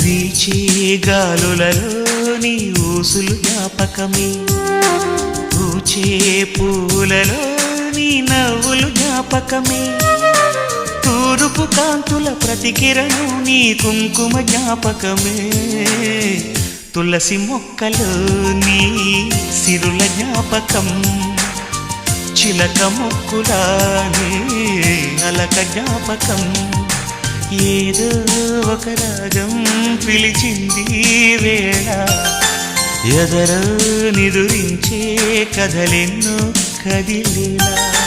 వీచే గాలులలో నీ ఊసులు జ్ఞాపకమే, పూచే పూలలో నీ నవ్వులు జ్ఞాపకమే, తూరుపు కాంతుల ప్రతికిరణం నీ కుంకుమ జ్ఞాపకమే, తులసి మొక్కలో నీ సిరుల జ్ఞాపకం, చిలక మొక్కులానే అలక జ్ఞాపకం, ఏదో ఒక రాగం పిలిచింది వేళ, ఎదరో నిదురించే కథలెన్నో కదిలేలా.